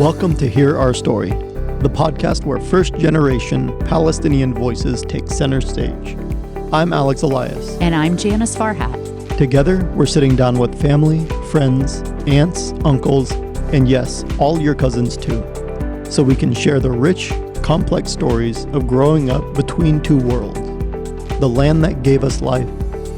Welcome to Hear Our Story, the podcast where first-generation Palestinian voices take center stage. I'm Elias. And I'm Janice Farhat. Together, we're sitting down with family, friends, aunts, uncles, and yes, all your cousins too, so we can share the rich, complex stories of growing up between two worlds, the land that gave us life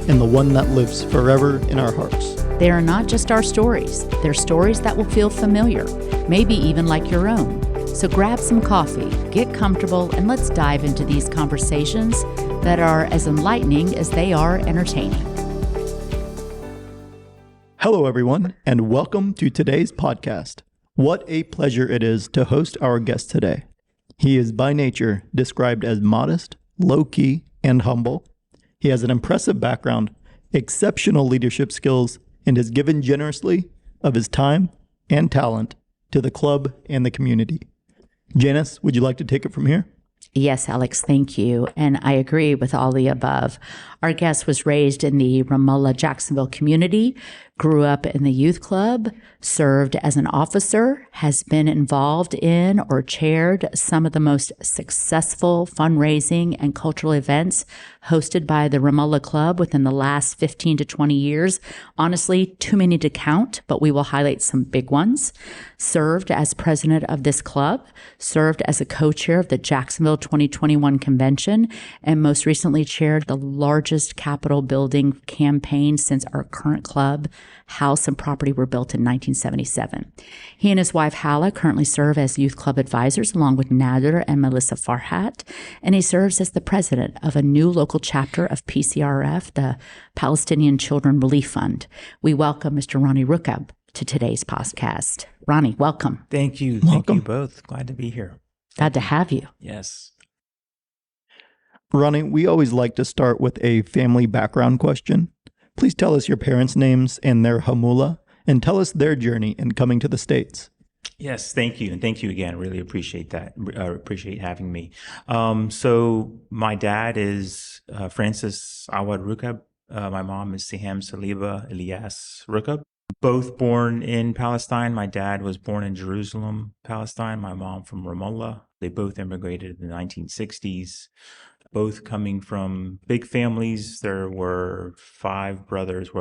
and the one that lives forever in our hearts. They are not just our stories. They're stories that will feel familiar, maybe even like your own. So grab some coffee, get comfortable, and let's dive into these conversations that are as enlightening as they are entertaining. Hello, everyone, and welcome to today's podcast. What a pleasure it is to host our guest today. He is by nature described as modest, low-key, and humble. He has an impressive background, exceptional leadership skills, and has given generously of his time and talent to the club and the community. Janice, would you like to take it from here? Yes, Alex, thank you. And I agree with all the above. Our guest was raised in the Ramallah, Jacksonville community, grew up in the youth club, served as an officer, has been involved in or chaired some of the most successful fundraising and cultural events hosted by the Ramallah Club within the last 15 to 20 years. Honestly, too many to count, but we will highlight some big ones. Served as president of this club, served as a co-chair of the Jacksonville 2021 convention, and most recently chaired the largest Capitol building campaign since our current club house and property were built in 1977. He and his wife Hala currently serve as youth club advisors along with Nader and Melissa Farhat, and he serves as the president of a new local chapter of PCRF, the Palestinian Children Relief Fund. We welcome Mr. Ronie Rukab to today's podcast. Ronie, welcome. Thank you. Welcome. Thank you both. Glad to be here. Glad to have you. Yes. Ronie, we always like to start with a family background question. Please tell us your parents' names and their hamula, and tell us their journey in coming to the States. Yes, thank you. And thank you again. Really appreciate that. Appreciate having me. So my dad is Francis Awad Rukab. My mom is Siham Saliba Elias Rukab. Both born in Palestine. My dad was born in Jerusalem, Palestine. My mom from Ramallah. They both immigrated in the 1960s. Both coming from big families. There were five brothers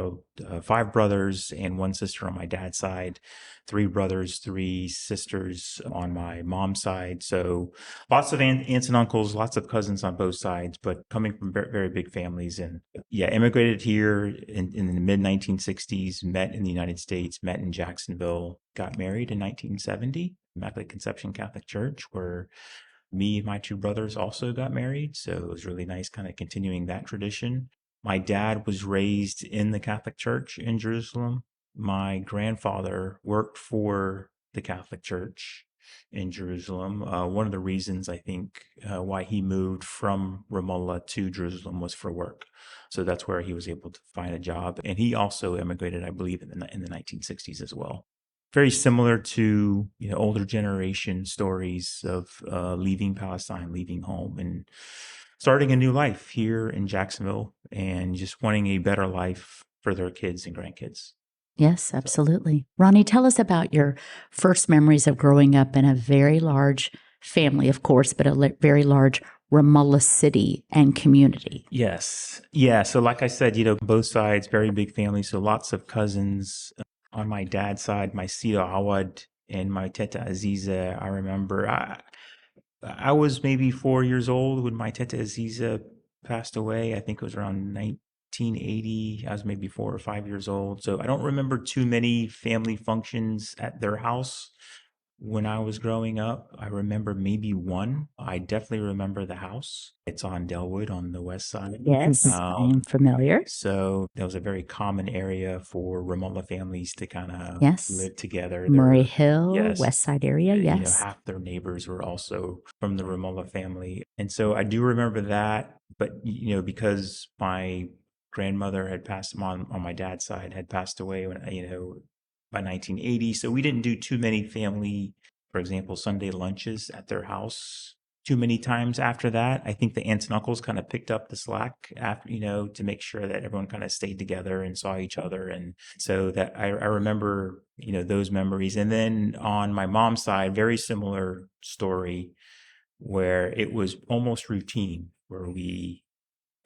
and one sister on my dad's side, three brothers, three sisters on my mom's side. So lots of aunts and uncles, lots of cousins on both sides, but coming from very, very big families. And yeah, immigrated here in the mid 1960s, met in the United States, met in Jacksonville, got married in 1970, Immaculate Conception Catholic Church, where me and my two brothers also got married, so it was really nice kind of continuing that tradition. My dad was raised in the Catholic Church in Jerusalem. My grandfather worked for the Catholic Church in Jerusalem. One of the reasons I think why he moved from Ramallah to Jerusalem was for work. So that's where he was able to find a job. And he also immigrated, I believe, in the 1960s as well. Very similar to older generation stories of leaving Palestine, leaving home, and starting a new life here in Jacksonville, and just wanting a better life for their kids and grandkids. Yes, absolutely. Ronie, tell us about your first memories of growing up in a very large family, of course, but a very large Ramallah city and community. Yes. Yeah. So like I said, both sides, very big family. So lots of cousins. On my dad's side, my Sida Awad and my Teta Aziza, I remember I was maybe 4 years old when my Teta Aziza passed away. I think it was around 1980. I was maybe 4 or 5 years old. So I don't remember too many family functions at their house when I was growing up. I remember maybe one. I definitely remember the house. It's on Delwood on the west side. Yes, I'm familiar. So that was a very common area for Ramallah families to kind of live together. Murray Hill, west side area, yes. Half their neighbors were also from the Ramallah family. And so I do remember that. But, because my grandmother had passed on my dad's side, had passed away when, by 1980. So we didn't do too many family, for example, Sunday lunches at their house too many times after that. I think the aunts and uncles kind of picked up the slack after, to make sure that everyone kind of stayed together and saw each other. And so that I remember, those memories. And then on my mom's side, very similar story where it was almost routine where we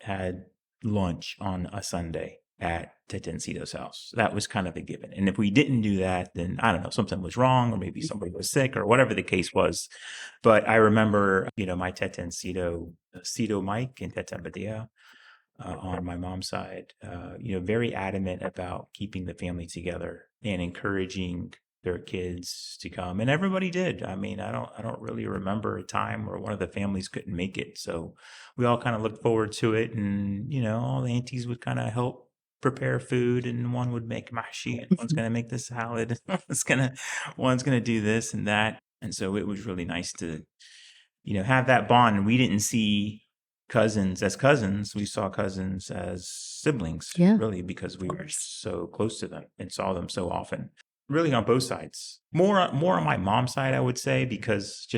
had lunch on a Sunday at Tetencito's house. That was kind of a given. And if we didn't do that, then I don't know, something was wrong, or maybe somebody was sick, or whatever the case was. But I remember, my Tetencito, Cito Mike and Teta Badea, on my mom's side, very adamant about keeping the family together and encouraging their kids to come, and everybody did. I mean, I don't really remember a time where one of the families couldn't make it. So we all kind of looked forward to it, and all the aunties would kind of help prepare food, and one would make mahshi, and one's going to make the salad, and one's gonna do this and that. And so it was really nice to, have that bond. We didn't see cousins as cousins. We saw cousins as siblings, really, because we were so close to them and saw them so often. Really on both sides. More on my mom's side, I would say, because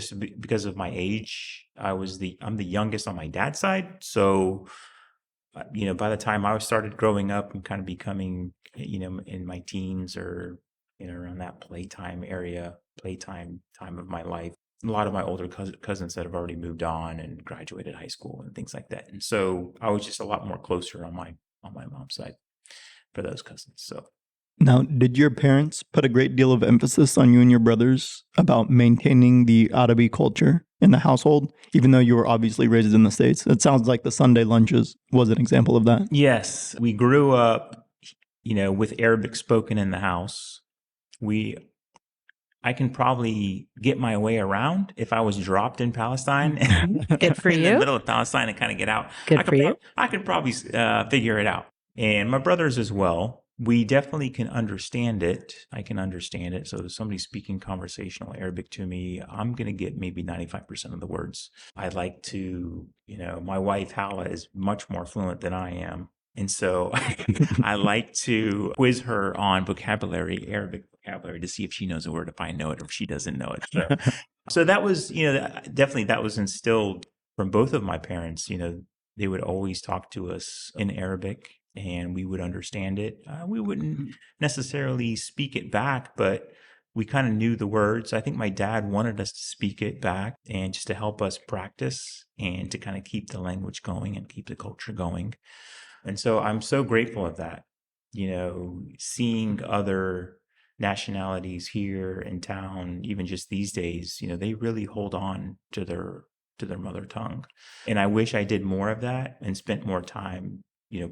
of my age, I'm the youngest on my dad's side. So, by the time I started growing up and kind of becoming, in my teens or, around that playtime time of my life, a lot of my older cousins that have already moved on and graduated high school and things like that. And so I was just a lot more closer on my mom's side for those cousins. So. Now, did your parents put a great deal of emphasis on you and your brothers about maintaining the Arabi culture in the household, even though you were obviously raised in the States? It sounds like the Sunday lunches was an example of that. Yes. We grew up, with Arabic spoken in the house. I can probably get my way around if I was dropped in Palestine. Good for in you. the middle of Palestine and kind of get out. Good for you. I could probably figure it out. And my brothers as well. We definitely can understand it. I can understand it. So if somebody's speaking conversational Arabic to me, I'm going to get maybe 95% of the words. I like to, my wife, Hala, is much more fluent than I am. And so I like to quiz her on Arabic vocabulary, to see if she knows a word, if I know it, or if she doesn't know it. So that was, definitely that was instilled from both of my parents. They would always talk to us in Arabic, and we would understand it. We wouldn't necessarily speak it back, but we kind of knew the words. I think my dad wanted us to speak it back, and just to help us practice and to kind of keep the language going and keep the culture going. And so I'm so grateful of that, seeing other nationalities here in town, even just these days, they really hold on to their mother tongue. And I wish I did more of that and spent more time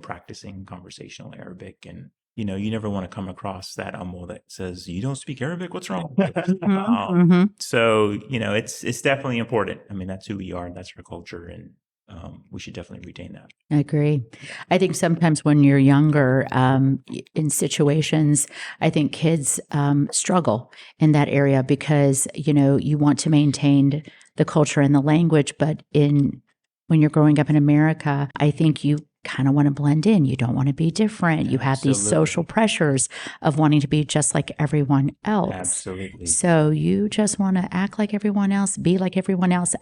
practicing conversational Arabic. And, you never want to come across that that says, you don't speak Arabic, what's wrong? So, it's definitely important. I mean, that's who we are, and that's our culture. And we should definitely retain that. I agree. I think sometimes when you're younger, in situations, I think kids struggle in that area because, you want to maintain the culture and the language, but when you're growing up in America, I think you kind of want to blend in. You don't want to be different. You have these social pressures of wanting to be just like everyone else. Absolutely. So you just want to act like everyone else, be like everyone else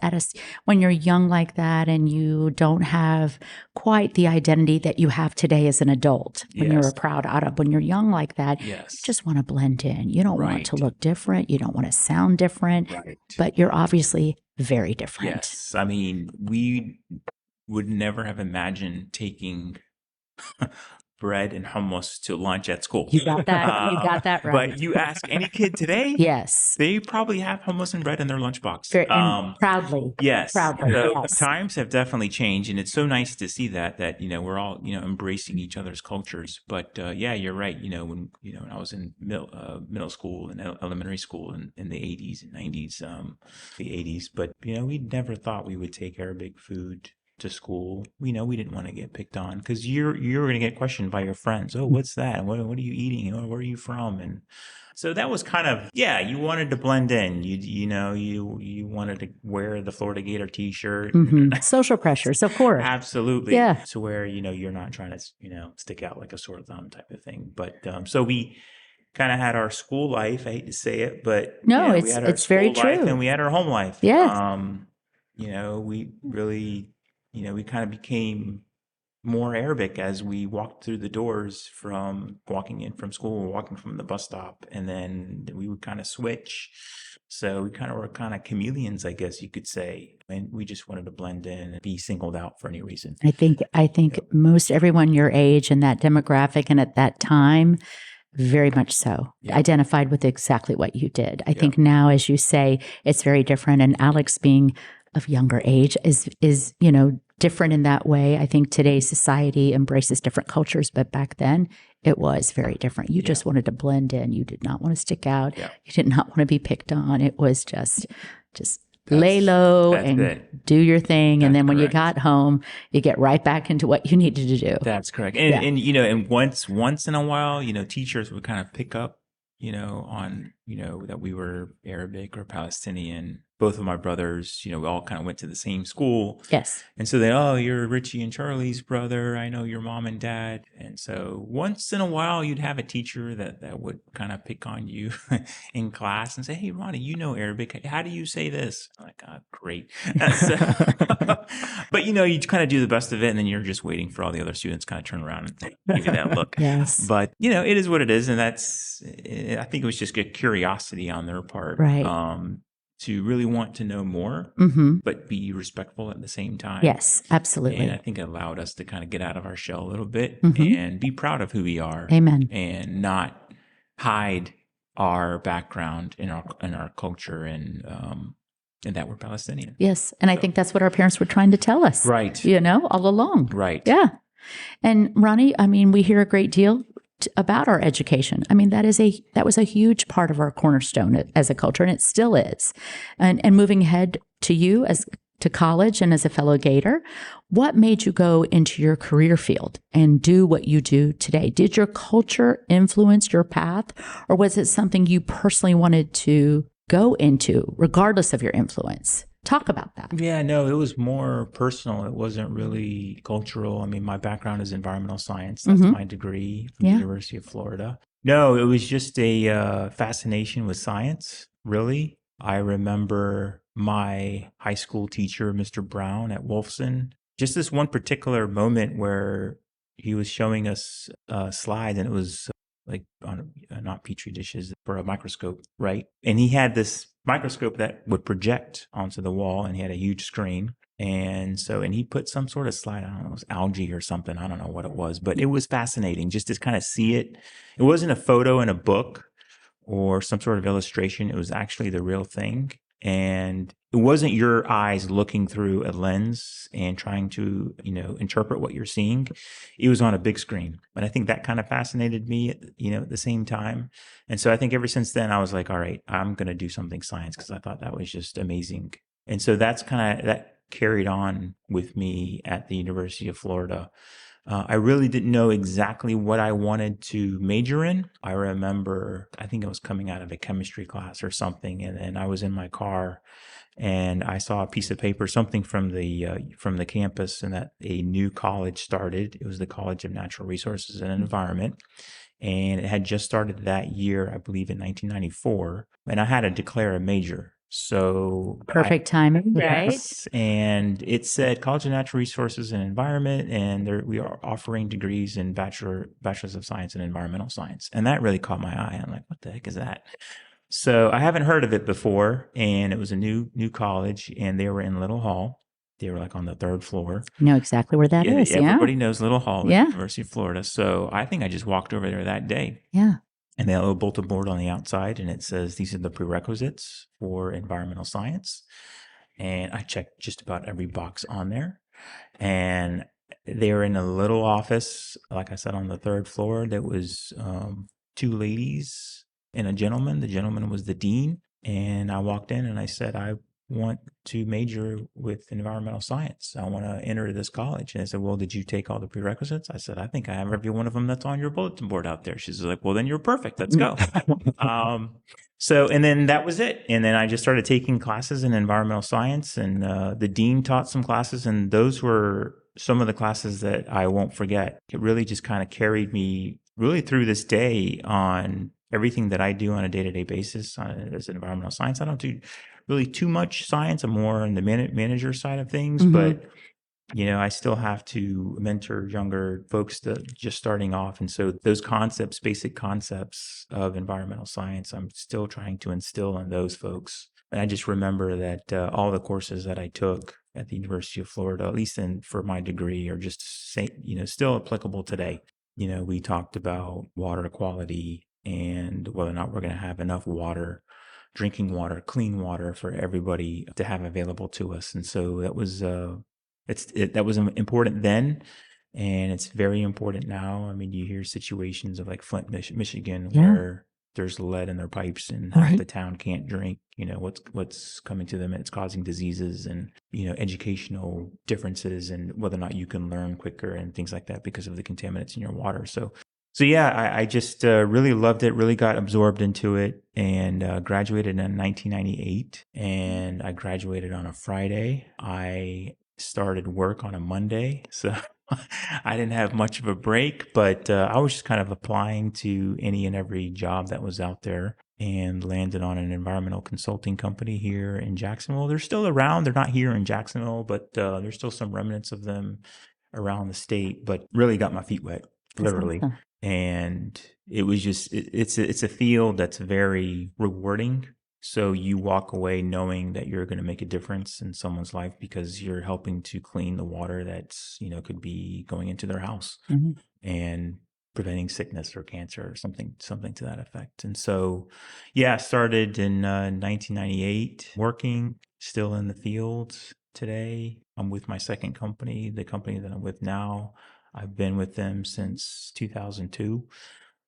when you're young like that, and you don't have quite the identity that you have today as an adult. When you're a proud Arab, when you're young like that, you just want to blend in. You don't want to look different. You don't want to sound different, but you're obviously very different. Yes. I mean, we would never have imagined taking bread and hummus to lunch at school. You got that. You got that right. But you ask any kid today, yes, they probably have hummus and bread in their lunchbox. And proudly. Yes. Proudly. So times have definitely changed, and it's so nice to see that we're all embracing each other's cultures. But you're right. When I was in middle school and elementary school in the 80s and 90s, the 80s, but we never thought we would take Arabic food to school. We didn't want to get picked on because you're going to get questioned by your friends. Oh, what's that? What are you eating? Where are you from? And so that was kind of, you wanted to blend in. You wanted to wear the Florida Gator t-shirt. Social pressures, of course. Absolutely. Yeah. To where, you're not trying to, stick out like a sore thumb type of thing. But so we kind of had our school life. I hate to say it, but no, we had our it's very school life true. and we had our home life. Yeah. we really, we kind of became more Arabic as we walked through the doors from walking in from school, walking from the bus stop, and then we would kind of switch. So we kind of were kind of chameleons, I guess you could say, and we just wanted to blend in and be singled out for any reason. I think most everyone your age and that demographic and at that time, very much so, identified with exactly what you did. I think now, as you say, it's very different. And Alex being of younger age is different in that way. I think today's society embraces different cultures, but back then it was very different. You just wanted to blend in. You did not want to stick out. Yeah. You did not want to be picked on. It was just lay low and do your thing. And then when you got home, you get right back into what you needed to do. That's correct. And and once in a while, teachers would kind of pick up, on, that we were Arabic or Palestinian. Both of my brothers, we all kind of went to the same school. Yes. And so they, you're Richie and Charlie's brother. I know your mom and dad. And so once in a while, you'd have a teacher that would kind of pick on you in class and say, hey, Ronie, you know Arabic. How do you say this? I'm like, great. But, you kind of do the best of it. And then you're just waiting for all the other students to kind of turn around and give you that look. Yes. But, it is what it is. And I think it was just a curiosity on their part. Right. To really want to know more, but be respectful at the same time. Yes, absolutely. And I think it allowed us to kind of get out of our shell a little bit and be proud of who we are. Amen. And not hide our background in our culture and that we're Palestinian. Yes. And I think that's what our parents were trying to tell us. Right. All along. Right. Yeah. And Ronie, we hear a great deal about our education. That was a huge part of our cornerstone as a culture, and it still is. And moving ahead to you to college and as a fellow Gator, what made you go into your career field and do what you do today? Did your culture influence your path, or was it something you personally wanted to go into regardless of your influence? Talk about that. Yeah, no, it was more personal. It wasn't really cultural. My background is environmental science. That's my degree from the University of Florida. No, it was just a fascination with science, really. I remember my high school teacher, Mr. Brown at Wolfson, just this one particular moment where he was showing us slides, and it was like on not petri dishes, for a microscope, right? And he had this microscope that would project onto the wall, and he had a huge screen. And he put some sort of slide, I don't know, it was algae or something. I don't know what it was, but it was fascinating just to kind of see it. It wasn't a photo in a book or some sort of illustration. It was actually the real thing. And it wasn't your eyes looking through a lens and trying to, interpret what you're seeing. It was on a big screen. But I think that kind of fascinated me, at the same time. And so I think ever since then, I was like, all right, I'm going to do something science, because I thought that was just amazing. And so that carried on with me at the University of Florida. I really didn't know exactly what I wanted to major in. I remember, I think I was coming out of a chemistry class or something, and then I was in my car and I saw a piece of paper, something from the campus, and that a new college started. It was the College of Natural Resources and Environment. And it had just started that year, I believe in 1994. And I had to declare a major. So perfect timing, right? Yes, and it said College of Natural Resources and Environment, and we are offering degrees in bachelor's of science and environmental science, and that really caught my eye. I'm like, what the heck is that? So I haven't heard of it before, and it was a new college, and they were in Little Hall. They were like on the third floor. You know exactly where that is. Everybody knows Little Hall at the University of Florida. So I think I just walked over there that day. Yeah. And they have a bulletin board on the outside, and it says, these are the prerequisites for environmental science. And I checked just about every box on there. And they were in a little office, like I said, on the third floor. There was two ladies and a gentleman. The gentleman was the dean. And I walked in and I said, I want to major with environmental science. I want to enter this college. And I said, well, did you take all the prerequisites? I said, I think I have every one of them that's on your bulletin board out there. She's like, well, then you're perfect. Let's go. And then that was it. And then I just started taking classes in environmental science, and the dean taught some classes, and those were some of the classes that I won't forget. It really just kind of carried me really through this day on everything that I do on a day-to-day basis as an environmental science. I don't do really too much science. I'm more on the manager side of things, but I still have to mentor younger folks that just starting off. And so those concepts, basic concepts of environmental science, I'm still trying to instill in those folks. And I just remember that all the courses that I took at the University of Florida, at least for my degree, are just still applicable today. We talked about water quality and whether or not we're going to have enough water, drinking water, clean water for everybody to have available to us. And so that was that was important then, and it's very important now. I mean, you hear situations of like Flint, Michigan, where there's lead in their pipes and half the town can't drink. What's coming to them, and it's causing diseases and educational differences, and whether or not you can learn quicker and things like that because of the contaminants in your water. So yeah, I just really loved it, really got absorbed into it, and graduated in 1998. And I graduated on a Friday. I started work on a Monday, so I didn't have much of a break, but I was just kind of applying to any and every job that was out there, and landed on an environmental consulting company here in Jacksonville. They're still around. They're not here in Jacksonville, but there's still some remnants of them around the state, but really got my feet wet, literally. Awesome. And it was just, it's a field that's very rewarding. So you walk away knowing that you're going to make a difference in someone's life because you're helping to clean the water that's, could be going into their house and preventing sickness or cancer or something to that effect. And so, yeah, started in 1998, working still in the field today. I'm with my second company, the company that I'm with now. I've been with them since 2002.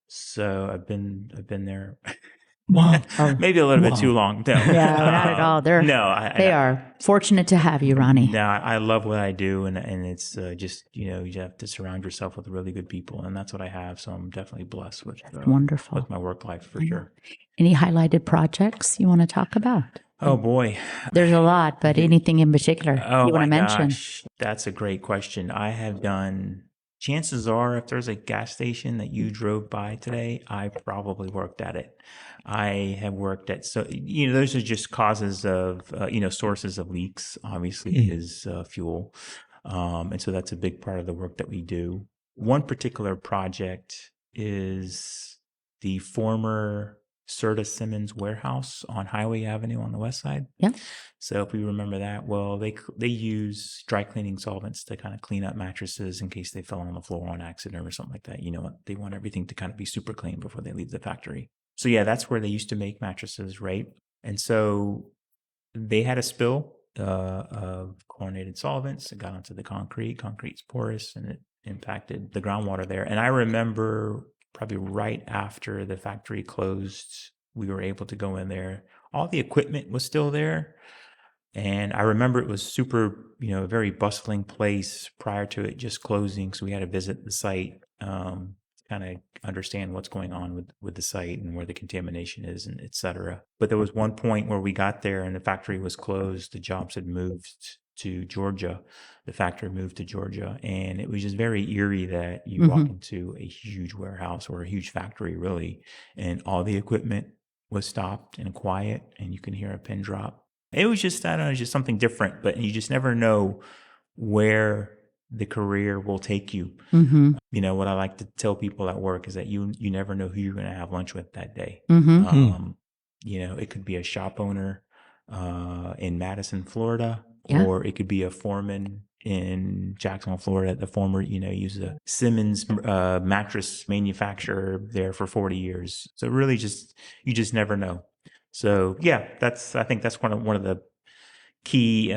So I've been there. Wow. Maybe a little bit too long. No. Yeah, not at all. They are fortunate to have you, Ronie. No, I love what I do. And it's just, you have to surround yourself with really good people. And that's what I have. So I'm definitely blessed with, wonderful. With my work life for sure. Any highlighted projects you want to talk about? Oh, boy. There's a lot, but anything in particular you want to mention? Gosh, that's a great question. I have done... Chances are, if there's a gas station that you drove by today, I probably worked at it. I have worked at, those are just causes of, sources of leaks, obviously, is fuel. And so that's a big part of the work that we do. One particular project is the former Serta Simmons warehouse on Highway Avenue on the west side. Yeah. So if we remember that, well, they use dry cleaning solvents to kind of clean up mattresses in case they fell on the floor on accident or something like that. They want everything to kind of be super clean before they leave the factory. So yeah, that's where they used to make mattresses, right? And so they had a spill of chlorinated solvents. It got onto the concrete. Concrete's porous, and it impacted the groundwater there. And I remember probably right after the factory closed, we were able to go in there. All the equipment was still there. And I remember it was super, a very bustling place prior to it just closing. So we had to visit the site, to kind of understand what's going on with the site and where the contamination is, and et cetera. But there was one point where we got there and the factory was closed. The jobs had moved to Georgia. The factory moved to Georgia. And it was just very eerie that you walk into a huge warehouse or a huge factory, really, and all the equipment was stopped and quiet, and you can hear a pin drop. It was just, I don't know, just something different, but you just never know where the career will take you. What I like to tell people at work is that you never know who you're going to have lunch with that day. It could be a shop owner in Madison, Florida, or it could be a foreman in Jacksonville, Florida. The former, used a Simmons mattress manufacturer there for 40 years. So really you just never know. So yeah, I think that's one of the key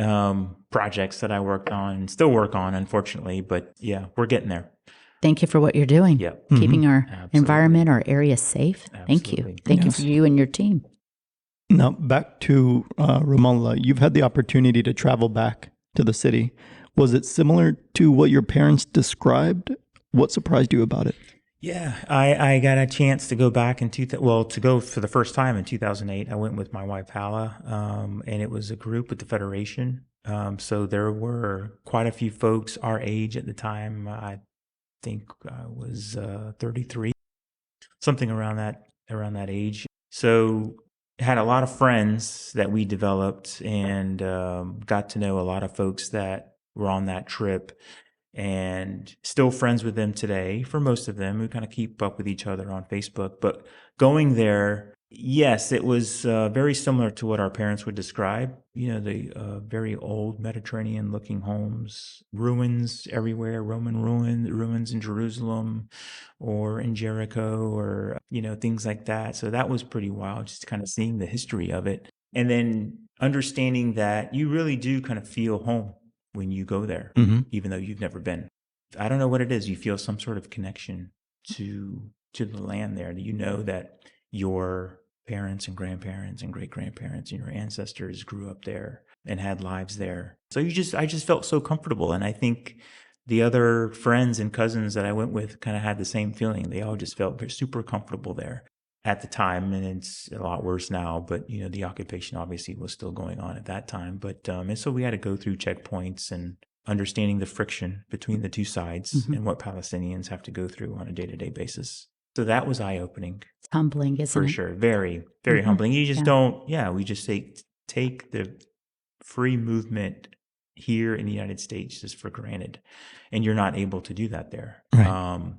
projects that I worked on, still work on, unfortunately, but yeah, we're getting there. Thank you for what you're doing. Yep. Keeping our environment, our area safe. Thank you. Thank you for you and your team. Now back to Ramallah. You've had the opportunity to travel back to the city. Was it similar to what your parents described? What surprised you about it? Yeah, I got a chance to go back to go for the first time in 2008. I went with my wife, Hala, and it was a group with the Federation. So there were quite a few folks our age at the time. I think I was 33, something around that age. So had a lot of friends that we developed and got to know a lot of folks that were on that trip, and still friends with them today. For most of them, we kind of keep up with each other on Facebook. But going there, yes, it was very similar to what our parents would describe. The very old Mediterranean-looking homes, ruins everywhere, Roman ruins in Jerusalem or in Jericho, or things like that. So that was pretty wild, just kind of seeing the history of it, and then understanding that you really do kind of feel home when you go there, even though you've never been. I don't know what it is. You feel some sort of connection to the land there. That your parents and grandparents and great-grandparents and your ancestors grew up there and had lives there. So I just felt so comfortable. And I think the other friends and cousins that I went with kind of had the same feeling. They all just felt super comfortable there at the time, and it's a lot worse now, but the occupation obviously was still going on at that time. But and so we had to go through checkpoints and understanding the friction between the two sides and what Palestinians have to go through on a day-to-day basis. So that was eye-opening. It's humbling, isn't it? For sure. Very, very humbling. You just we just take the free movement here in the United States just for granted, and you're not able to do that there. Right.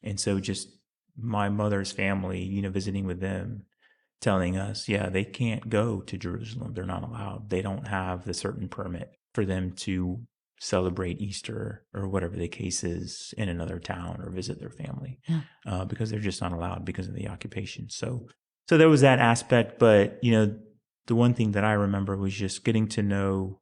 And so just my mother's family, visiting with them, telling us, they can't go to Jerusalem. They're not allowed. They don't have the certain permit for them to celebrate Easter or whatever the case is in another town or visit their family, because they're just not allowed because of the occupation. So there was that aspect. But, the one thing that I remember was just getting to know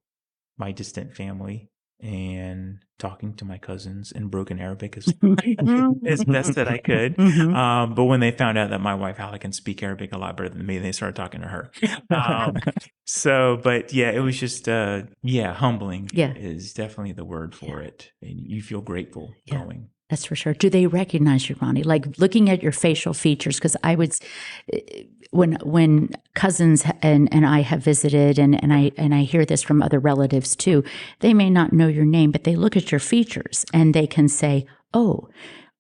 my distant family and talking to my cousins in broken Arabic as best that I could. But when they found out that my wife, Hala, can speak Arabic a lot better than me, they started talking to her. It was just, humbling is definitely the word for it. And you feel grateful going. That's for sure. Do they recognize you, Ronie? Like looking at your facial features, because I would, when cousins and I have visited, and I hear this from other relatives too, they may not know your name, but they look at your features and they can say, "Oh,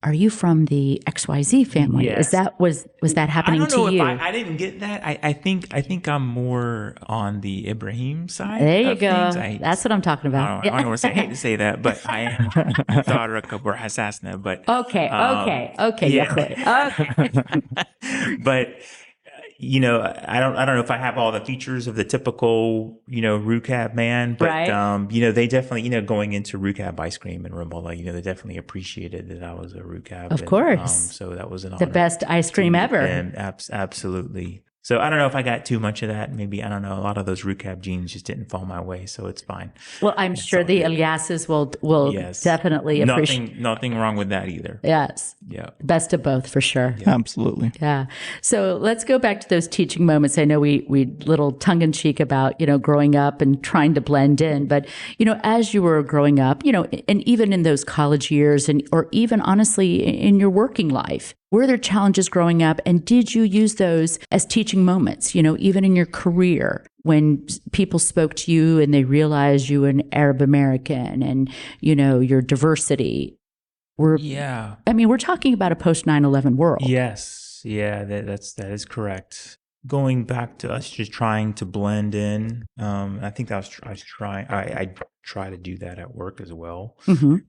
are you from the XYZ family?" Yes. Was that happening to you? I don't know if I didn't get that. I think I'm more on the Ibrahim side. There you go. Things. That's what I'm talking about. I don't want to say, I hate to say that, but I am daughter of Kabur Hassasna. But okay. But I don't know if I have all the features of the typical, Rukab man, but, they definitely, going into Rukab ice cream in Ramallah, they definitely appreciated that I was a Rukab. Of course. So that was an honor. The best ice cream ever. And absolutely. So I don't know if I got too much of that. Maybe, I don't know. A lot of those Rukab genes just didn't fall my way, so it's fine. Well, I'm sure the Eliases will definitely appreciate. Nothing wrong with that either. Yes. Yeah. Best of both for sure. Yeah. Absolutely. Yeah. So let's go back to those teaching moments. I know we little tongue in cheek about, growing up and trying to blend in, but, as you were growing up, and even in those college years or even honestly in your working life, were there challenges growing up, and did you use those as teaching moments, even in your career when people spoke to you and they realized you were an Arab American and, your diversity? We're talking about a post 9/11 world. Yes. Yeah, that is correct. Going back to us just trying to blend in, I think I try to do that at work as well.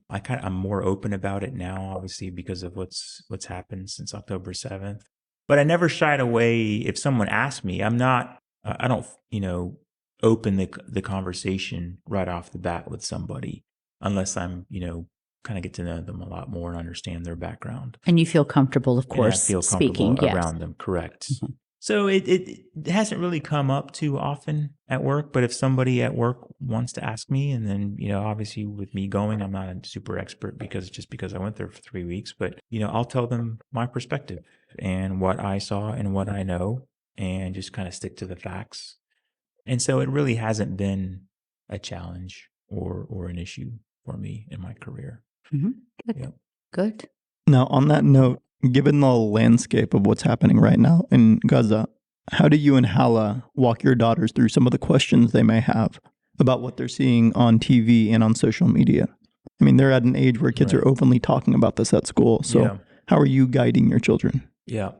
I'm more open about it now, obviously, because of what's happened since October 7th. But I never shied away. If someone asked me, I don't, open the conversation right off the bat with somebody unless I'm, kind of get to know them a lot more and understand their background. And you feel comfortable, of course, I feel comfortable speaking around them. Correct. So it hasn't really come up too often at work, but if somebody at work wants to ask me, and then, obviously with me going, I'm not a super expert because I went there for 3 weeks, but, I'll tell them my perspective and what I saw and what I know, and just kind of stick to the facts. And so it really hasn't been a challenge or an issue for me in my career. Good. Yeah. Good. Now, on that note, given the landscape of what's happening right now in Gaza, how do you and Hala walk your daughters through some of the questions they may have about what they're seeing on TV and on social media? I mean, they're at an age where kids are openly talking about this at school. So how are you guiding your children? Yeah.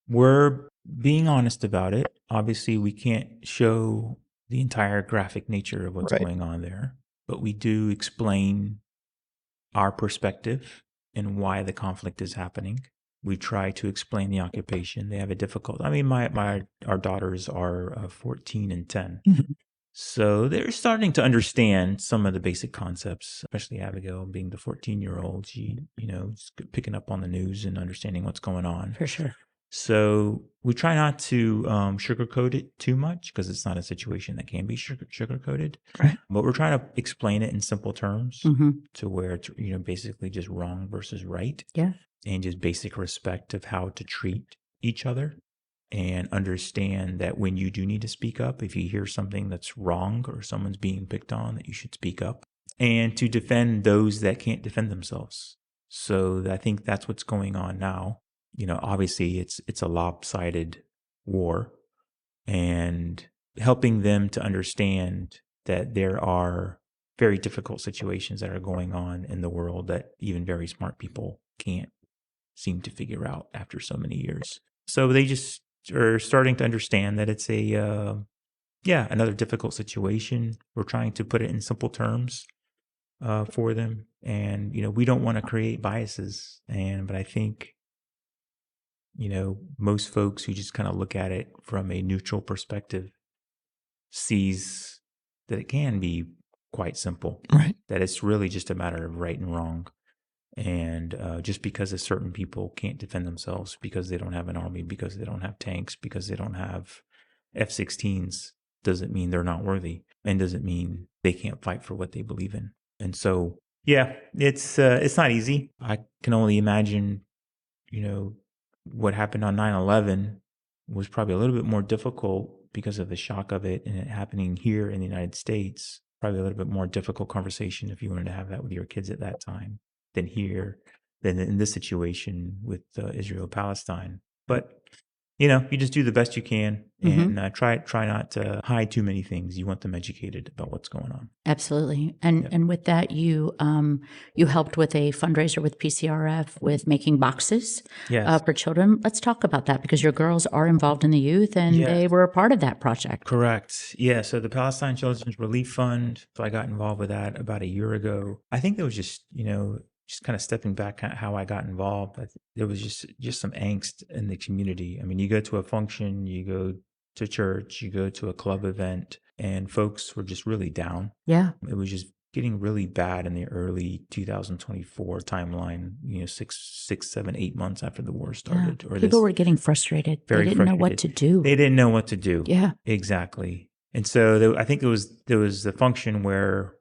We're being honest about it. Obviously, we can't show the entire graphic nature of what's Right. going on there, but we do explain our perspective and why the conflict is happening. We try to explain the occupation. They have a difficult. I mean, our daughters are 14 and 10, Mhm. so they're starting to understand some of the basic concepts. Especially Abigail, being the 14-year-old, she is picking up on the news and understanding what's going on. For sure. So we try not to sugarcoat it too much because it's not a situation that can be sugarcoated. Right. But we're trying to explain it in simple terms Mm-hmm. to where it's basically just wrong versus right. Yeah. And just basic respect of how to treat each other, and understand that when you do need to speak up, if you hear something that's wrong or someone's being picked on, that you should speak up, and to defend those that can't defend themselves. So I think that's what's going on now. Obviously it's a lopsided war, and helping them to understand that there are very difficult situations that are going on in the world that even very smart people can't seem to figure out after so many years. So they just are starting to understand that it's another difficult situation. We're trying to put it in simple terms for them, and we don't want to create biases. But I think most folks who just kind of look at it from a neutral perspective sees that it can be quite simple. Right. That it's really just a matter of right and wrong. And just because of certain people can't defend themselves because they don't have an army, because they don't have tanks, because they don't have F-16s, doesn't mean they're not worthy, and doesn't mean they can't fight for what they believe in. And so, yeah, it's not easy. I can only imagine, what happened on 9/11 was probably a little bit more difficult because of the shock of it and it happening here in the United States. Probably a little bit more difficult conversation if you wanted to have that with your kids at that time than here, than in this situation with Israel-Palestine. But you just do the best you can, and try not to hide too many things. You want them educated about what's going on. Absolutely. And with that, you helped with a fundraiser with PCRF with making boxes Yes. for children. Let's talk about that, because your girls are involved in the youth and Yes. they were a part of that project. Correct. Yeah. So the Palestine Children's Relief Fund, so I got involved with that about a year ago. I think there was just kind of stepping back at how I got involved. There was just some angst in the community. I mean, you go to a function, you go to church, you go to a club event, and folks were just really down. Yeah. It was just getting really bad in the early 2024 timeline, 6, 7, 8 months after the war started. Yeah. People were getting frustrated. Very They didn't know what to do. They didn't know what to do. Yeah. Exactly. And so I think there was a function where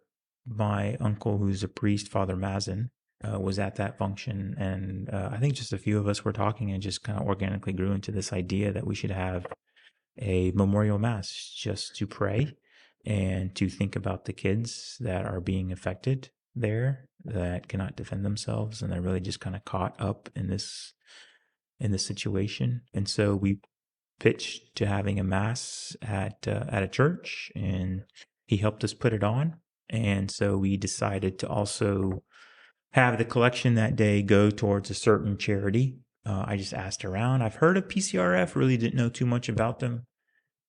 my uncle, who's a priest, Father Mazin, was at that function. And I think just a few of us were talking, and just kind of organically grew into this idea that we should have a memorial mass just to pray and to think about the kids that are being affected there, that cannot defend themselves, and they're really just kind of caught up in this situation. And so we pitched to having a mass at a church, and he helped us put it on. And so we decided to also have the collection that day go towards a certain charity. I just asked around. I've heard of PCRF, really didn't know too much about them.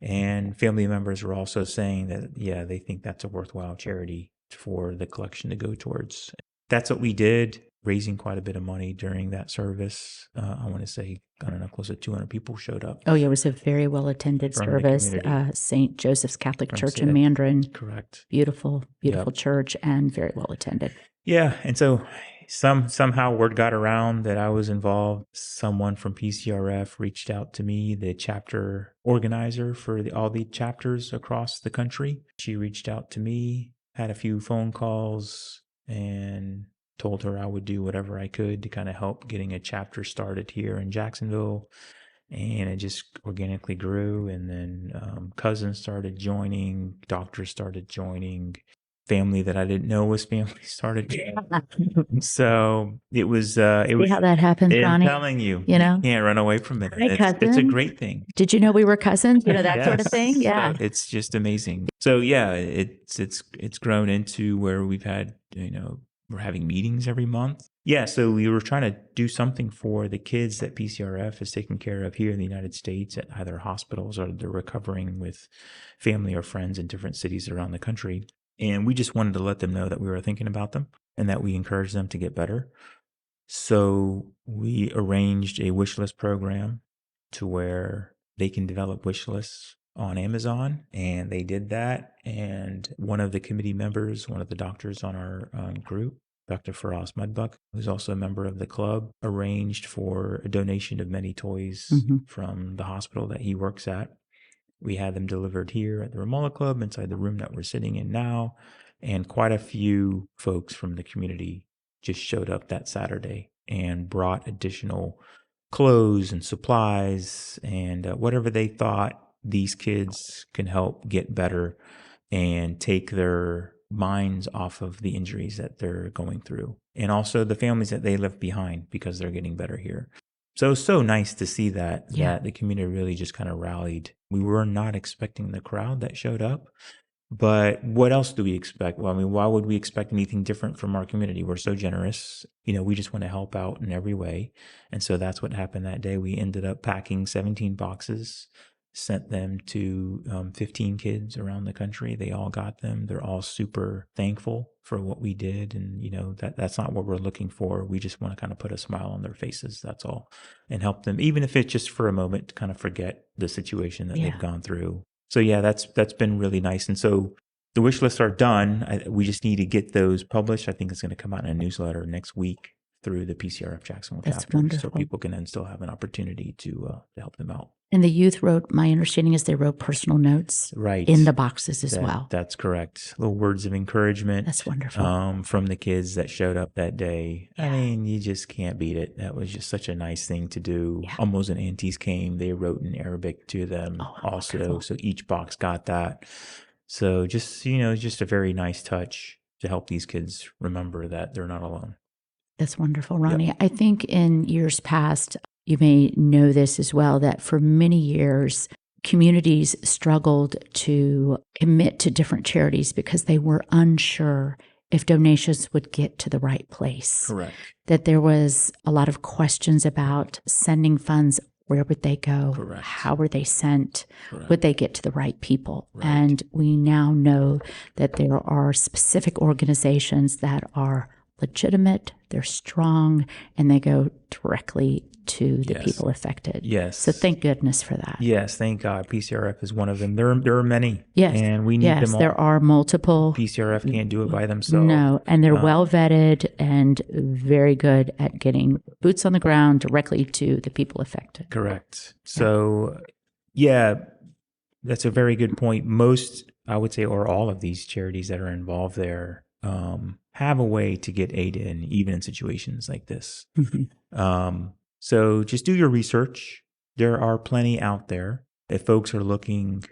And family members were also saying that, yeah, they think that's a worthwhile charity for the collection to go towards. That's what we did, raising quite a bit of money during that service. I want to say, I don't know, close to 200 people showed up. Oh, yeah, it was a very well-attended From the service. community. St. Joseph's Catholic From Church St. in Mandarin. Correct. Beautiful Yep. church, and very well-attended. Yeah, and so somehow word got around that I was involved. Someone from PCRF reached out to me, the chapter organizer for all the chapters across the country. She reached out to me, had a few phone calls, and told her I would do whatever I could to kind of help getting a chapter started here in Jacksonville. And it just organically grew. And then cousins started joining, doctors started joining, family that I didn't know was family started. So it was. See how that happens, I'm Ronie? telling you, You know? can't run away from it. Hi, It's a cousin. great thing. Did you know we were cousins? That sort of Yes. thing. Yeah. So it's just amazing. So yeah, it's grown into where we've had we're having meetings every month. Yeah, so we were trying to do something for the kids that PCRF is taking care of here in the United States at either hospitals or they're recovering with family or friends in different cities around the country. And we just wanted to let them know that we were thinking about them and that we encourage them to get better. So we arranged a wish list program to where they can develop wish lists on Amazon, and they did that. And one of the committee members, one of the doctors on our group, Dr. Farhat, who's also a member of the club, arranged for a donation of many toys from the hospital that he works at. We had them delivered here at the Ramallah Club inside the room that we're sitting in now. And quite a few folks from the community just showed up that Saturday and brought additional clothes and supplies and whatever they thought these kids can help get better and take their minds off of the injuries that they're going through. And also the families that they left behind because they're getting better here. So it's so nice to see that the community really just kind of rallied. We were not expecting the crowd that showed up. But what else do we expect? Well, I mean, why would we expect anything different from our community? We're so generous. We just want to help out in every way. And so that's what happened that day. We ended up packing 17 boxes, sent them to 15 kids around the country. They all got them. They're all super thankful for what we did. And, that's not what we're looking for. We just want to kind of put a smile on their faces. That's all. And help them, even if it's just for a moment, to kind of forget the situation that they've gone through. So yeah, that's been really nice. And so the wish lists are done. We just need to get those published. I think it's going to come out in a newsletter next week through the PCRF Jacksonville chapter. Wonderful. So people can then still have an opportunity to help them out. And the youth wrote, my understanding is they wrote personal notes in the boxes as well. That's correct. Little words of encouragement. That's wonderful. From the kids that showed up that day. Yeah. I mean, you just can't beat it. That was just such a nice thing to do. Yeah. Almost and aunties came. They wrote in Arabic to them also. Wonderful. So each box got that. So just, just a very nice touch to help these kids remember that they're not alone. That's wonderful, Ronie. Yep. I think in years past, you may know this as well, that for many years, communities struggled to commit to different charities because they were unsure if donations would get to the right place. Correct. That there was a lot of questions about sending funds. Where would they go? Correct. How were they sent? Correct. Would they get to the right people? Right. And we now know that there are specific organizations that are legitimate, they're strong, and they go directly to the people affected. Yes. So thank goodness for that. Yes, thank God. PCRF is one of them. There are many. Yes. And we need them all. Yes, there are multiple. PCRF can't do it by themselves. No, and they're well vetted and very good at getting boots on the ground directly to the people affected. Correct. So, that's a very good point. Most, I would say, or all of these charities that are involved there have a way to get aid in, even in situations like this. Mm-hmm. So just do your research. There are plenty out there. If folks are looking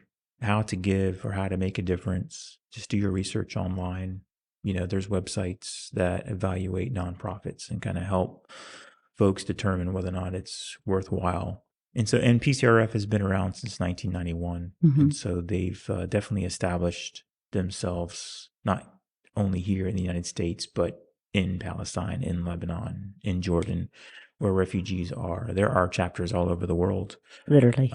how to give or how to make a difference, just do your research online. There's websites that evaluate nonprofits and kind of help folks determine whether or not it's worthwhile. And PCRF has been around since 1991. Mm-hmm. And so they've definitely established themselves, not only here in the United States, but in Palestine, in Lebanon, in Jordan, where refugees are. There are chapters all over the world. Literally,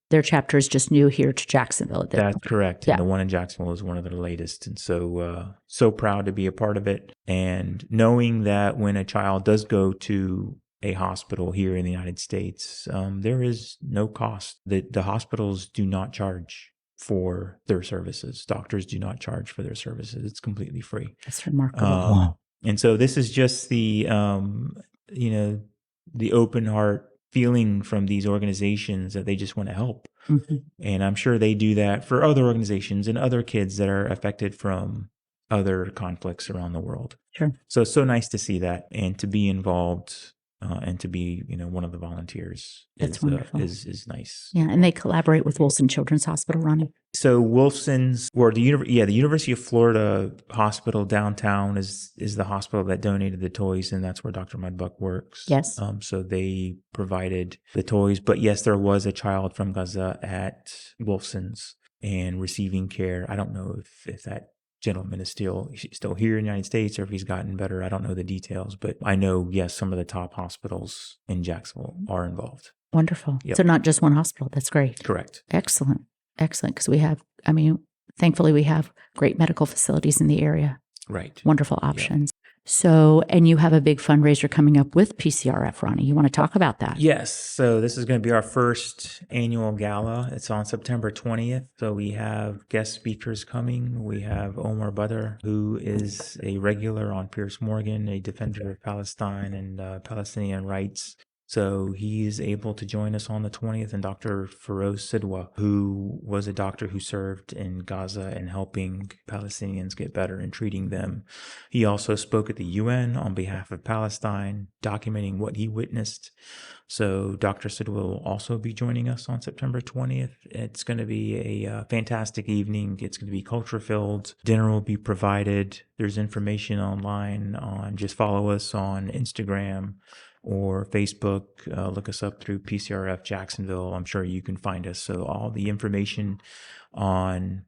Their chapter is just new here to Jacksonville. That's correct. Yeah. And the one in Jacksonville is one of their latest. And so proud to be a part of it. And knowing that when a child does go to a hospital here in the United States, there is no cost. The hospitals do not charge for their services. Doctors do not charge for their services. It's completely free. That's remarkable. Wow. And so this is just the open heart feeling from these organizations that they just want to help. Mm-hmm. And I'm sure they do that for other organizations and other kids that are affected from other conflicts around the world. Sure. So it's so nice to see that and to be involved and to be, one of the volunteers. That's wonderful. Is nice. Yeah, and they collaborate with Wilson Children's Hospital, Ronie. So Wilson's, or the University of Florida Hospital downtown is the hospital that donated the toys, and that's where Dr. Mudbuck works. Yes. So they provided the toys, but yes, there was a child from Gaza at Wilson's and receiving care. I don't know if that gentleman is still here in the United States, or if he's gotten better. I don't know the details, but I know, yes, some of the top hospitals in Jacksonville are involved. Wonderful. Yep. So not just one hospital. That's great. Correct. Excellent. Excellent. Because we have, thankfully we have great medical facilities in the area. Right. Wonderful options. So, and you have a big fundraiser coming up with PCRF, Ronie. You want to talk about that? Yes. So this is going to be our first annual gala. It's on September 20th. So we have guest speakers coming. We have Omar Badr, who is a regular on Piers Morgan, a defender of Palestine and Palestinian rights. So he is able to join us on the 20th, and Dr. Feroz Sidwa, who was a doctor who served in Gaza and helping Palestinians get better and treating them. He also spoke at the UN on behalf of Palestine, documenting what he witnessed. So Dr. Sidwa will also be joining us on September 20th. It's going to be a fantastic evening. It's going to be culture-filled. Dinner will be provided. There's information online just follow us on Instagram or Facebook. Look us up through PCRF Jacksonville. I'm sure you can find us. So all the information on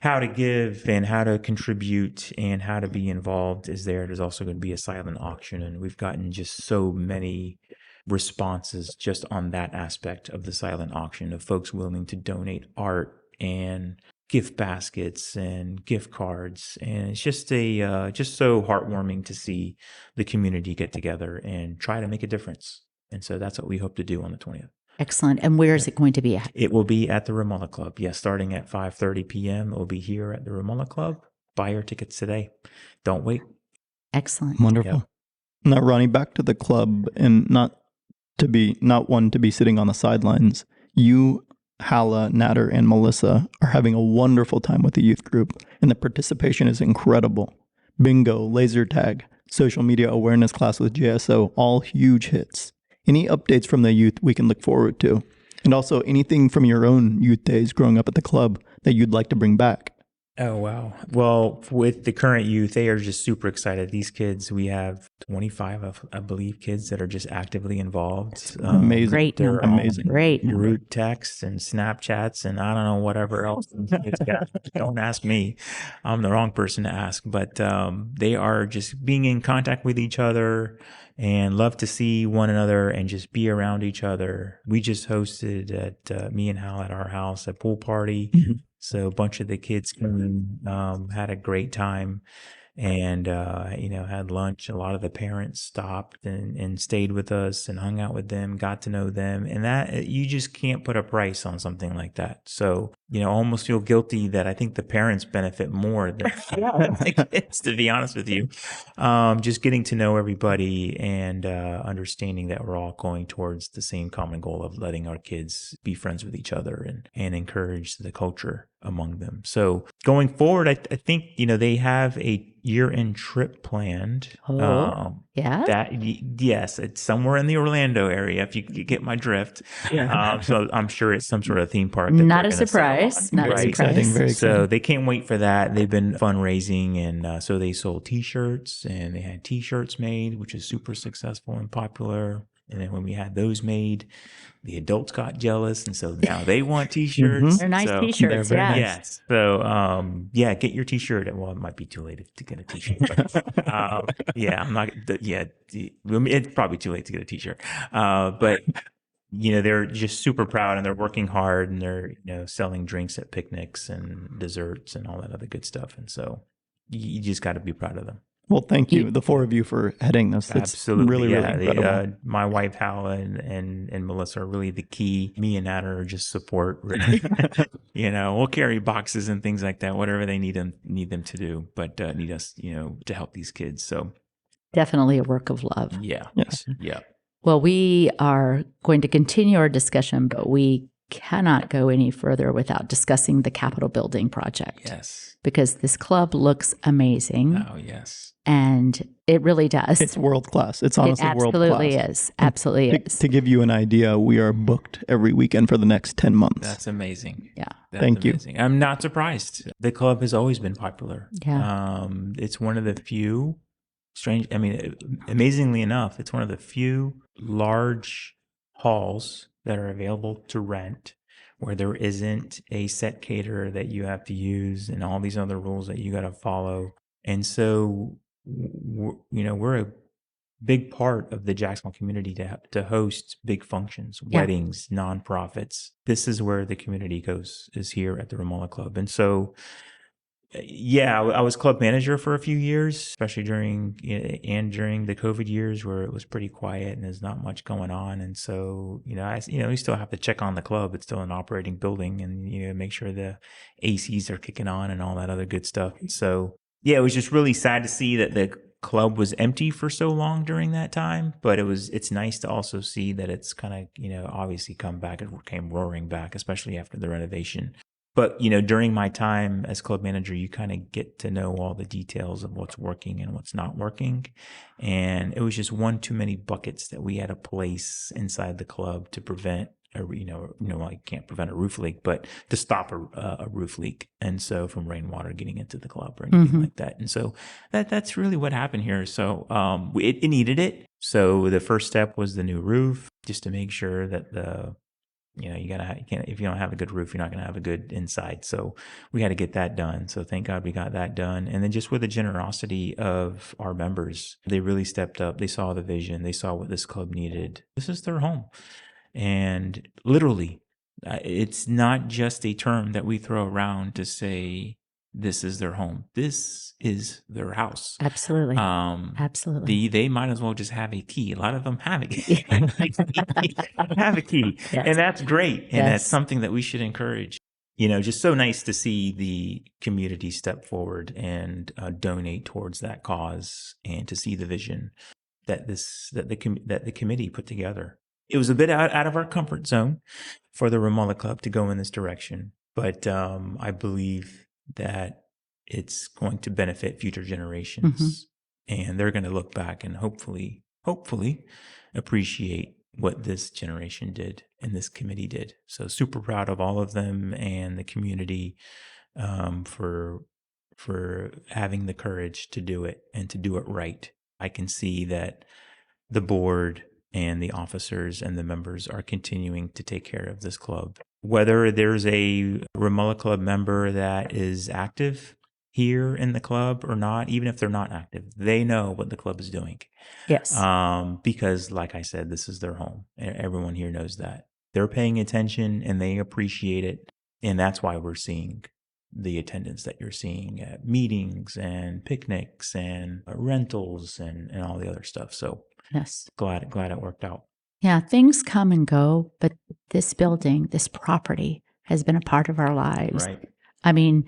how to give and how to contribute and how to be involved is there. There's also going to be a silent auction, and we've gotten just so many responses just on that aspect of the silent auction, of folks willing to donate art and gift baskets and gift cards. And it's just just so heartwarming to see the community get together and try to make a difference. And so that's what we hope to do on the 20th. Excellent. And where is it going to be at? It will be at the Ramallah Club. Yes, starting at 5:30 p.m. It will be here at the Ramallah Club. Buy your tickets today. Don't wait. Excellent. Wonderful. Yep. Now, Ronie, back to the club, and not one to be sitting on the sidelines. You, Hala, Nader, and Melissa are having a wonderful time with the youth group, and the participation is incredible. Bingo, laser tag, social media awareness class with JSO, all huge hits. Any updates from the youth we can look forward to? And also anything from your own youth days growing up at the club that you'd like to bring back? Oh, wow. Well, with the current youth, they are just super excited. These kids, we have 25, I believe, kids that are just actively involved. Amazing. Great They're number. amazing. Great number. Root texts and Snapchats and I don't know, whatever else. Don't ask me. I'm the wrong person to ask. But they are just being in contact with each other and love to see one another and just be around each other. We just hosted at me and Hal at our house a pool party. Mm-hmm. So a bunch of the kids came, had a great time, and had lunch. A lot of the parents stopped and stayed with us and hung out with them, got to know them, and that you just can't put a price on something like that. So I almost feel guilty that I think the parents benefit more than the kids, to be honest with you. Just getting to know everybody and understanding that we're all going towards the same common goal of letting our kids be friends with each other and encourage the culture among them. So going forward, I think, they have a year-end trip planned. Yeah. Yes, it's somewhere in the Orlando area, if you get my drift. Yeah. So I'm sure it's some sort of theme park. Not a surprise. Not a Right. surprise. Very So exciting. they can't wait for that. They've been fundraising, and so they sold T-shirts, and they had T-shirts made, which is super successful and popular. And then when we had those made, the adults got jealous, and so now they want T-shirts. They're nice So- T-shirts. they're very Yeah. nice. Yes. So, get your T-shirt. Well, it might be too late to get a T-shirt. But, I'm not. It's probably too late to get a T-shirt. But they're just super proud, and they're working hard, and they're selling drinks at picnics and desserts and all that other good stuff. And so, you just got to be proud of them. Well, thank you, the four of you, for heading this. It's Absolutely, really, yeah. really incredible. My wife Hala and Melissa are really the key. Me and Nader are just support. Really. We'll carry boxes and things like that, whatever they need them to do, but need us, to help these kids. So Definitely a work of love. yeah, Yes. yeah. Well, we are going to continue our discussion, but we cannot go any further without discussing the Capitol building project. Yes. Because this club looks amazing. Oh, yes. And it really does. It's world class. It's honestly world class. Absolutely is. Absolutely is. To give you an idea, we are booked every weekend for the next 10 months. That's amazing. Yeah. That's Thank you. amazing. I'm not surprised. The club has always been popular. Yeah. It's one of the few amazingly enough, it's one of the few large halls that are available to rent where there isn't a set caterer that you have to use and all these other rules that you got to follow. And so, we're a big part of the Jacksonville community to host big functions, Yeah. weddings, nonprofits. This is where the community goes, is here at the Ramallah Club. And so, I was club manager for a few years, especially during the COVID years where it was pretty quiet and there's not much going on. And so, we still have to check on the club. It's still an operating building, and make sure the ACs are kicking on and all that other good stuff. And so, it was just really sad to see that the club was empty for so long during that time. But it's nice to also see that it's kind of, obviously come back. It came roaring back, especially after the renovation. But, during my time as club manager, you kind of get to know all the details of what's working and what's not working. And it was just one too many buckets that we had to place inside the club to prevent I can't prevent a roof leak, but to stop a roof leak. And so from rainwater getting into the club or anything like that. And so that's really what happened here. So it needed it. So the first step was the new roof, just to make sure that if you don't have a good roof, you're not going to have a good inside. So we had to get that done. So thank God we got that done. And then just with the generosity of our members, they really stepped up. They saw the vision. They saw what this club needed. This is their home. And literally, it's not just a term that we throw around to say this is their home. This is their house. Absolutely. Absolutely. They might as well just have a key. A lot of them have a key. Have a key. Yes. And that's great. And Yes. that's something that we should encourage. Just so nice to see the community step forward and donate towards that cause, and to see the vision that the committee put together. It was a bit out of our comfort zone for the Ramallah Club to go in this direction, but I believe that it's going to benefit future generations, and they're going to look back and hopefully appreciate what this generation did and this committee did. So super proud of all of them and the community for having the courage to do it and to do it right. I can see that the board and the officers and the members are continuing to take care of this club. Whether there's a Ramallah Club member that is active here in the club or not, even if they're not active, they know what the club is doing. Yes. Because like I said, this is their home. Everyone here knows that. They're paying attention and they appreciate it. And that's why we're seeing the attendance that you're seeing at meetings and picnics and rentals and all the other stuff. So yes. Glad it worked out. Yeah, things come and go, but this building, this property has been a part of our lives. Right. I mean,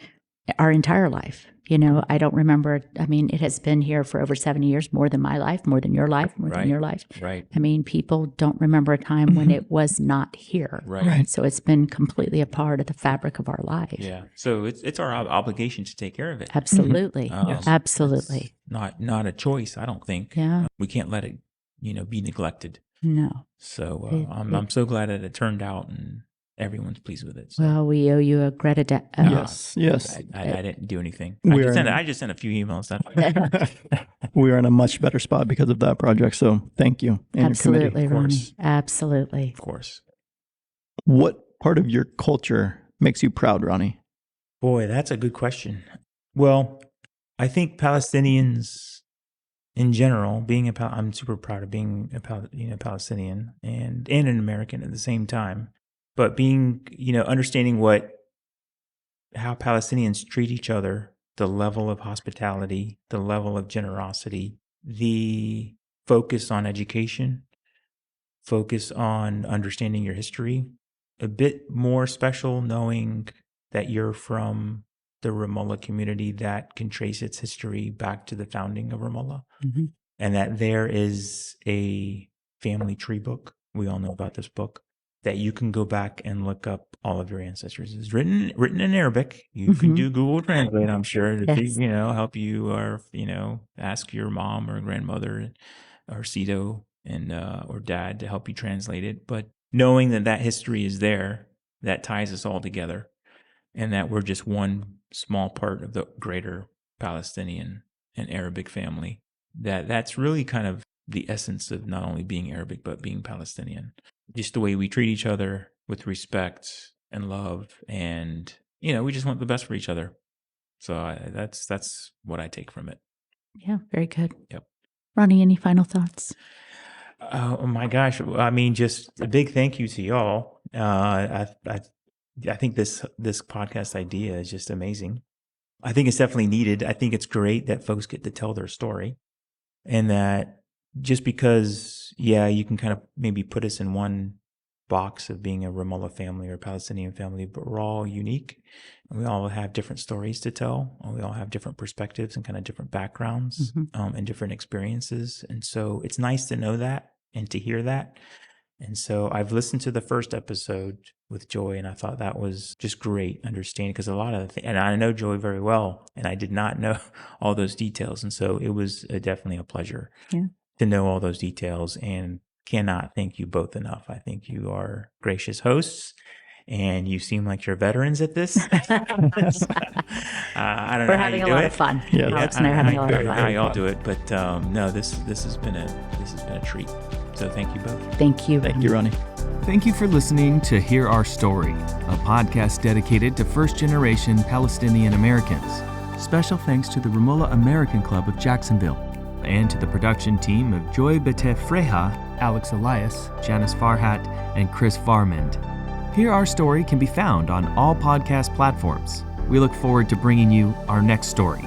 our entire life. I don't remember. I mean, it has been here for over 70 years, more than my life, more than your life, more than your life. Right. I mean, people don't remember a time when it was not here. Right. So it's been completely a part of the fabric of our life. Yeah. So it's our obligation to take care of it. Absolutely. Yes. Absolutely. It's not a choice, I don't think. Yeah. We can't let it, be neglected. No. So I'm so glad that it turned out and everyone's pleased with it. So. Well, we owe you a gratitude. Yes. I didn't do anything. I just sent a few emails. We are in a much better spot because of that project. So thank you. And Absolutely, your committee. Ronie. Absolutely. Of course. What part of your culture makes you proud, Ronie? Boy, that's a good question. Well, I think Palestinians in general, I'm super proud of being a Palestinian and an American at the same time. But being, understanding how Palestinians treat each other, the level of hospitality, the level of generosity, the focus on education, focus on understanding your history, a bit more special knowing that you're from the Ramallah community that can trace its history back to the founding of Ramallah, and that there is a family tree book. We all know about this book, that you can go back and look up all of your ancestors. It's written in Arabic. You can do Google Translate, I'm sure, to help you, or ask your mom or grandmother or Cito and or dad to help you translate it. But knowing that history is there, that ties us all together, and that we're just one small part of the greater Palestinian and Arabic family. That's really kind of the essence of not only being Arabic but being Palestinian. Just the way we treat each other with respect, and love, and we just want the best for each other. So that's what I take from it. Yeah, very good. Yep. Ronie, any final thoughts? Oh my gosh! I mean, just a big thank you to y'all. I think this podcast idea is just amazing. I think it's definitely needed. I think it's great that folks get to tell their story, and that just because, you can kind of maybe put us in one box of being a Ramallah family or Palestinian family, but we're all unique, and we all have different stories to tell, and we all have different perspectives and kind of different backgrounds, and different experiences. And so it's nice to know that and to hear that. And so I've listened to the first episode with Joy, and I thought that was just great understanding, because a lot of and I know Joy very well, and I did not know all those details. And so it was definitely a pleasure to know all those details, and cannot thank you both enough. I think you are gracious hosts, and you seem like you're veterans at this. I don't know. We're having a lot of fun. Alex and I are having a lot of fun. How y'all do it, but no, this has been a treat. So thank you both. Thank you. Thank you, Ronie. Thank you for listening to Hear Our Story, a podcast dedicated to first-generation Palestinian Americans. Special thanks to the Ramallah American Club of Jacksonville, and to the production team of Joy Betef Freha, Alex Elias, Janice Farhat, and Chris Farmand. Hear Our Story can be found on all podcast platforms. We look forward to bringing you our next story.